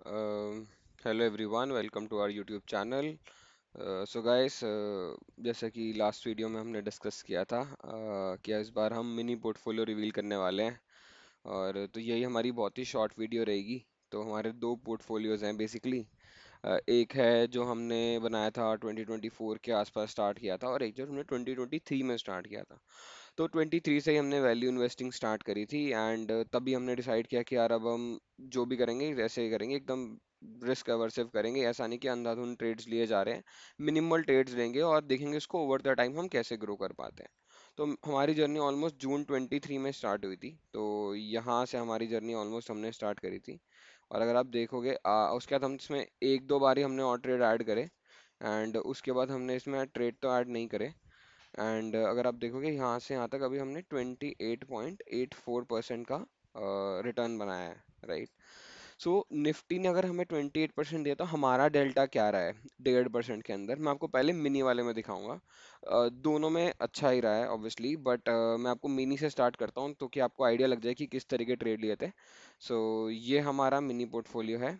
Hello everyone, welcome to our YouTube channel. So guys, जैसा कि last video में हमने डिस्कस किया था कि इस बार हम मिनी पोर्टफोलियो रिवील करने वाले हैं। और तो यही हमारी बहुत ही शॉर्ट वीडियो रहेगी। तो हमारे दो पोर्टफोलियोज हैं बेसिकली। एक है जो हमने बनाया था 2024 के आसपास स्टार्ट किया था, और एक जो हमने 2023 में स्टार्ट किया था। तो 23 से ही हमने वैल्यू इन्वेस्टिंग स्टार्ट करी थी, एंड तभी हमने डिसाइड किया कि यार अब हम जो भी करेंगे वैसे ही करेंगे, एकदम रिस्क अवर्सिव करेंगे। ऐसा नहीं कि अंधाधुंध ट्रेड्स लिए जा रहे हैं, मिनिमल ट्रेड्स लेंगे और देखेंगे इसको ओवर द टाइम हम कैसे ग्रो कर पाते हैं। तो हमारी जर्नी ऑलमोस्ट जून 23 में स्टार्ट हुई थी। तो यहाँ से हमारी जर्नी ऑलमोस्ट हमने स्टार्ट करी थी। और अगर आप देखोगे उसके बाद हम इसमें एक दो बार ही हमने और ट्रेड ऐड करे, एंड उसके बाद हमने इसमें ट्रेड तो ऐड नहीं करे। एंड अगर आप देखोगे यहाँ से यहाँ तक अभी हमने 28.84% का रिटर्न बनाया है, राइट। सो निफ्टी ने अगर हमें 28% दिया तो हमारा डेल्टा क्या रहा है 1.5% के अंदर, मैं आपको पहले मिनी वाले में दिखाऊंगा। दोनों में अच्छा ही रहा है ऑब्वियसली, बट मैं आपको मिनी से स्टार्ट करता हूँ तो कि आपको आइडिया लग जाए कि किस तरीके ट्रेड लिए थे। सो ये हमारा मिनी पोर्टफोलियो है।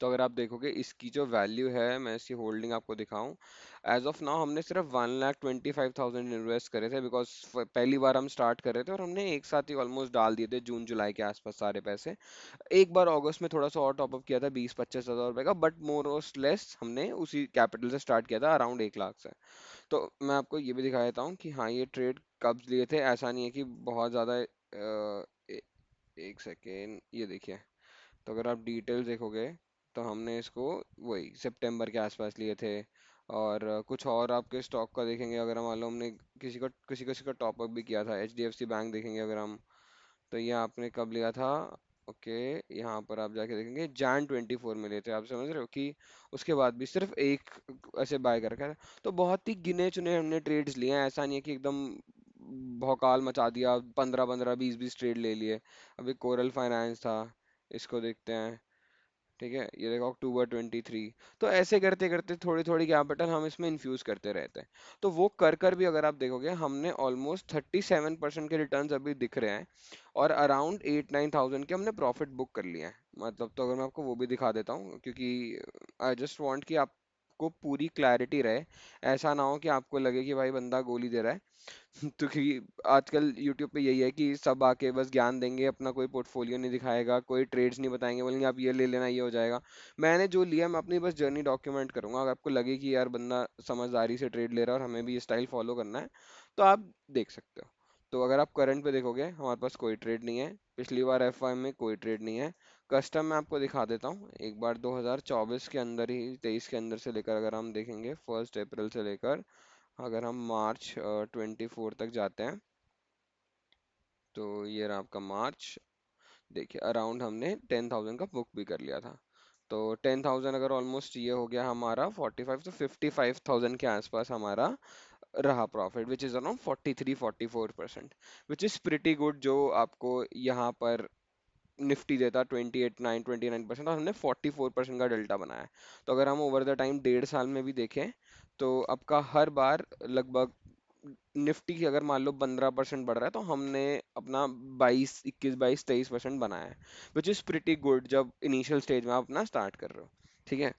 तो अगर आप देखोगे इसकी जो वैल्यू है, मैं इसकी होल्डिंग आपको दिखाऊं, एज ऑफ नाउ हमने सिर्फ 1,25,000 इन्वेस्ट करे थे, बिकॉज पहली बार हम स्टार्ट कर रहे थे और हमने एक साथ ही ऑलमोस्ट डाल दिए थे जून जुलाई के आसपास सारे पैसे। एक बार अगस्त में थोड़ा सा और टॉपअप किया था 20-25 हज़ार रुपए का, बट मोर और लेस हमने उसी कैपिटल से स्टार्ट किया था, अराउंड 1 लाख से। तो मैं आपको ये भी दिखा देता हूँ कि हाँ ये ट्रेड कब लिए थे। ऐसा नहीं है कि बहुत ज़्यादा एक सेकेंड, ये देखिए। तो अगर आप डिटेल देखोगे तो हमने इसको वही सितंबर के आसपास लिए थे। और कुछ और आपके स्टॉक का देखेंगे, अगर हम मान लो हमने किसी का टॉपअप भी किया था, HDFC बैंक देखेंगे अगर हम, तो ये आपने कब लिया था। ओके, यहाँ पर आप जाके देखेंगे Jan 24 में लिए थे, आप समझ रहे हो कि उसके बाद भी सिर्फ एक ऐसे बाय कर रखा है। तो बहुत ही गिने चुने हमने ट्रेड्स लिए हैं, ऐसा नहीं है कि एकदम भौकाल मचा दिया, 15-15 20-20 ट्रेड ले लिए। अभी कोरल फाइनेंस था, इसको देखते हैं। ठीक है, ये देखो अक्टूबर 23। तो ऐसे करते करते थोड़ी थोड़ी कैपिटल हम इसमें इन्फ्यूज करते रहते हैं। तो वो कर कर भी अगर आप देखोगे हमने ऑलमोस्ट 37% के रिटर्न्स अभी दिख रहे हैं, और अराउंड 8-9 थाउजेंड के हमने प्रॉफिट बुक कर लिया है। मतलब तो अगर मैं आपको वो भी दिखा देता हूँ, क्योंकि आई जस्ट वांट कि आपको पूरी क्लैरिटी रहे। ऐसा ना हो कि आपको लगे कि भाई बंदा गोली दे रहा है। तो क्योंकि आजकल यूट्यूब पे यही है कि सब आके बस ज्ञान देंगे, अपना कोई पोर्टफोलियो नहीं दिखाएगा, कोई ट्रेड्स नहीं बताएंगे, बोलेंगे आप ये ले लेना ये हो जाएगा। मैंने जो लिया मैं अपनी बस जर्नी डॉक्यूमेंट करूंगा। अगर आपको लगे कि यार बंदा समझदारी से ट्रेड ले रहा है और हमें भी ये स्टाइल फॉलो करना है, तो आप देख सकते हो। तो अगर आप करंट पे देखोगे हमारे पास कोई ट्रेड नहीं है, पिछली बार FY में कोई ट्रेड नहीं है। कस्टम में आपको दिखा देता हूँ एक बार, 2024 के अंदर ही 23 के अंदर से लेकर अगर हम देखेंगे 1 अप्रैल से लेकर, अगर हम मार्च 24 तक जाते हैं, तो ये रहा आपका मार्च। देखिए अराउंड हमने 10,000 का बुक भी कर लिया था। तो 10,000 अगर ऑलमोस्ट ये हो गया हमारा 45, तो 55,000 के आसपास हमारा रहा profit, which is around 43-44%, which is pretty good. जो आपको यहाँ पर निफ्टी देता 28-29-29%, और हमने 44% का डेल्टा बनाया है। तो अगर हम ओवर द टाइम 1.5 साल में भी देखें, तो आपका हर बार लगभग निफ्टी की अगर मान लो 15% बढ़ रहा है, तो हमने अपना 22 21 22 23% बनाया है, विच इज़ प्रिटी गुड जब इनिशियल स्टेज में आप अपना स्टार्ट कर रहे हो। ठीक है।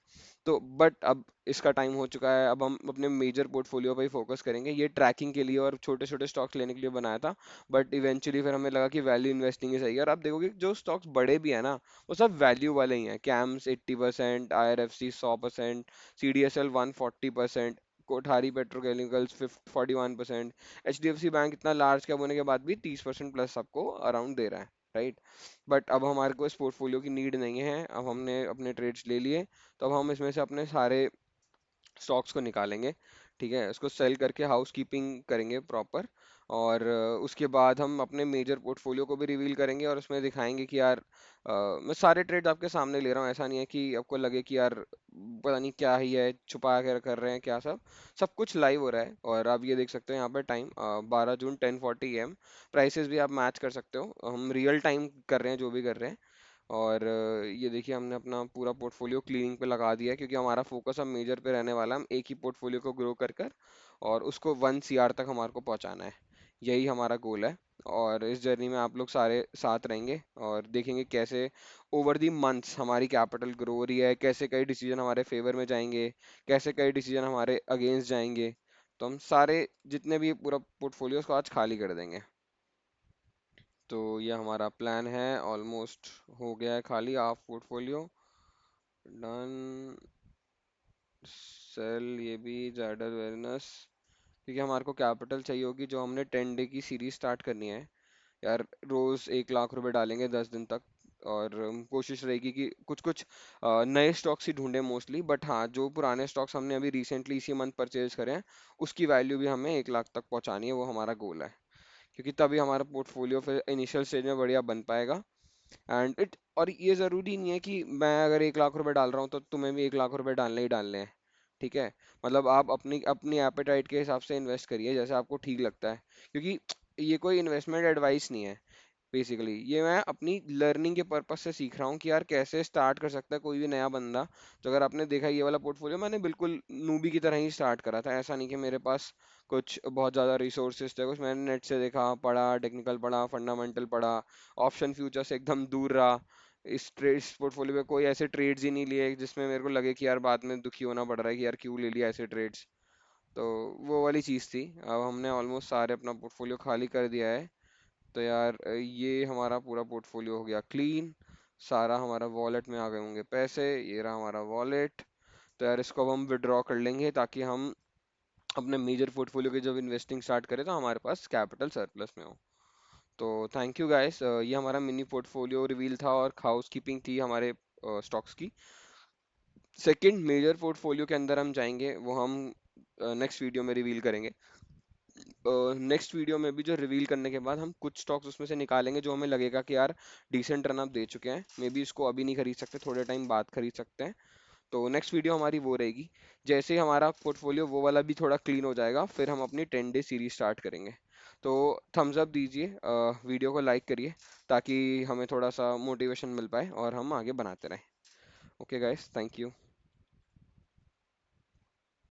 तो बट अब इसका टाइम हो चुका है, अब हम अपने मेजर पोर्टफोलियो पर ही फोकस करेंगे। ये ट्रैकिंग के लिए और छोटे छोटे स्टॉक्स लेने के लिए बनाया था, बट इवेंचुअली फिर हमें लगा कि वैल्यू इन्वेस्टिंग ही सही है। और आप देखोगे जो स्टॉक्स बड़े भी है ना, वो सब वैल्यू वाले ही हैं। Camps 80%, IRFC 100%, CDSL 140%, Kothari petrochemicals 41%। HDFC bank इतना लार्ज कैप होने के बाद भी 30% प्लस आपको अराउंड दे रहा है, राइट। बट अब हमारे को इस पोर्टफोलियो की नीड नहीं है, अब हमने अपने ट्रेड्स ले लिए। तो अब हम इसमें से अपने सारे स्टॉक्स को निकालेंगे। ठीक है, उसको सेल करके हाउस कीपिंग करेंगे प्रॉपर। और उसके बाद हम अपने मेजर पोर्टफोलियो को भी रिवील करेंगे और उसमें दिखाएंगे कि यार मैं सारे ट्रेड आपके सामने ले रहा हूँ। ऐसा नहीं है कि आपको लगे कि यार पता नहीं क्या ही है, छुपा कर कर रहे हैं क्या। सब सब कुछ लाइव हो रहा है। और आप ये देख सकते हो यहाँ पर टाइम 12 जून 10:40 AM। प्राइसेस भी आप मैच कर सकते हो, हम रियल टाइम कर रहे हैं जो भी कर रहे हैं। और ये देखिए हमने अपना पूरा पोर्टफोलियो क्लीनिंग पे लगा दिया है, क्योंकि हमारा फोकस अब मेजर पे रहने वाला है। हम एक ही पोर्टफोलियो को ग्रो कर कर और उसको 1 CR तक हमारे को पहुंचाना है। यही हमारा गोल है। और इस जर्नी में आप लोग सारे साथ रहेंगे और देखेंगे कैसे ओवर दी मंथ्स हमारी कैपिटल ग्रो हो रही है, कैसे कई डिसीजन हमारे फेवर में जाएंगे, कैसे कई डिसीजन हमारे अगेंस्ट जाएंगे। तो हम सारे जितने भी पूरा पोर्टफोलियो उसको आज खाली कर देंगे। तो ये हमारा प्लान है, ऑलमोस्ट हो गया है खाली हाफ पोर्टफोलियो। डन। सेल ये भी ज़्यादा अवेयरनेस, क्योंकि हमारे को कैपिटल चाहिए होगी जो हमने 10 डे की सीरीज स्टार्ट करनी है। यार रोज 1 लाख रुपए डालेंगे 10 दिन तक। और कोशिश रहेगी कि कुछ कुछ नए स्टॉक्स ही ढूंढें मोस्टली, बट हाँ जो पुराने स्टॉक्स हमने अभी रिसेंटली इसी मंथ परचेज करे हैं उसकी वैल्यू भी हमें 1 लाख तक पहुंचानी है, वो हमारा गोल है। क्योंकि तभी हमारा पोर्टफोलियो फिर इनिशियल स्टेज में बढ़िया बन पाएगा। एंड इट, और ये ज़रूरी नहीं है कि मैं अगर 1 लाख रुपए डाल रहा हूँ तो तुम्हें भी 1 लाख रुपए डालने ही डालने हैं। ठीक है, मतलब आप अपनी अपनी एपेटाइट के हिसाब से इन्वेस्ट करिए जैसे आपको ठीक लगता है। क्योंकि ये कोई इन्वेस्टमेंट एडवाइस नहीं है, बेसिकली ये मैं अपनी लर्निंग के पर्पज से सीख रहा हूँ कि यार कैसे स्टार्ट कर सकता है कोई भी नया बंदा। तो अगर आपने देखा ये वाला पोर्टफोलियो मैंने बिल्कुल नूबी की तरह ही स्टार्ट करा था, ऐसा नहीं कि मेरे पास कुछ बहुत ज़्यादा रिसोर्सेज थे, कुछ मैंने नेट से देखा, पढ़ा, टेक्निकल पढ़ा, फंडामेंटल पढ़ा, ऑप्शन फ्यूचर से एकदम दूर रहा। इस पोर्टफोलियो में कोई ऐसे ट्रेड्स ही नहीं लिए जिसमें मेरे को लगे कि यार बाद में दुखी होना पड़ रहा है कि यार क्यों ले लिया ऐसे ट्रेड्स। तो वो वाली चीज़ थी। अब हमने ऑलमोस्ट सारे अपना पोर्टफोलियो खाली कर दिया है। तो यार ये हमारा पूरा पोर्टफोलियो हो गया क्लीन। सारा हमारा वॉलेट में आ गए होंगे पैसे, ये रहा हमारा वॉलेट। तो यार इसको अब हम विड्रॉ कर लेंगे ताकि हम अपने मेजर पोर्टफोलियो के जब इन्वेस्टिंग स्टार्ट करें तो हमारे पास कैपिटल सरप्लस में हो। तो थैंक यू गाइस, ये हमारा मिनी पोर्टफोलियो रिवील था और हाउस कीपिंग थी हमारे स्टॉक्स की। सेकंड मेजर पोर्टफोलियो के अंदर हम जाएंगे वो हम नेक्स्ट वीडियो में रिवील करेंगे। नेक्स्ट वीडियो में भी जो रिवील करने के बाद हम कुछ स्टॉक्स उसमें से निकालेंगे जो हमें लगेगा कि यार डिसेंट रन अप दे चुके हैं, मे बी इसको अभी नहीं खरीद सकते, थोड़े टाइम बाद खरीद सकते हैं। तो नेक्स्ट वीडियो हमारी वो रहेगी। जैसे ही हमारा पोर्टफोलियो वो वाला भी थोड़ा क्लीन हो जाएगा फिर हम अपनी 10 डे सीरीज स्टार्ट करेंगे। तो थम्स अप दीजिए, वीडियो को लाइक करिए ताकि हमें थोड़ा सा मोटिवेशन मिल पाए और हम आगे बनाते रहें। Okay guys, thank you.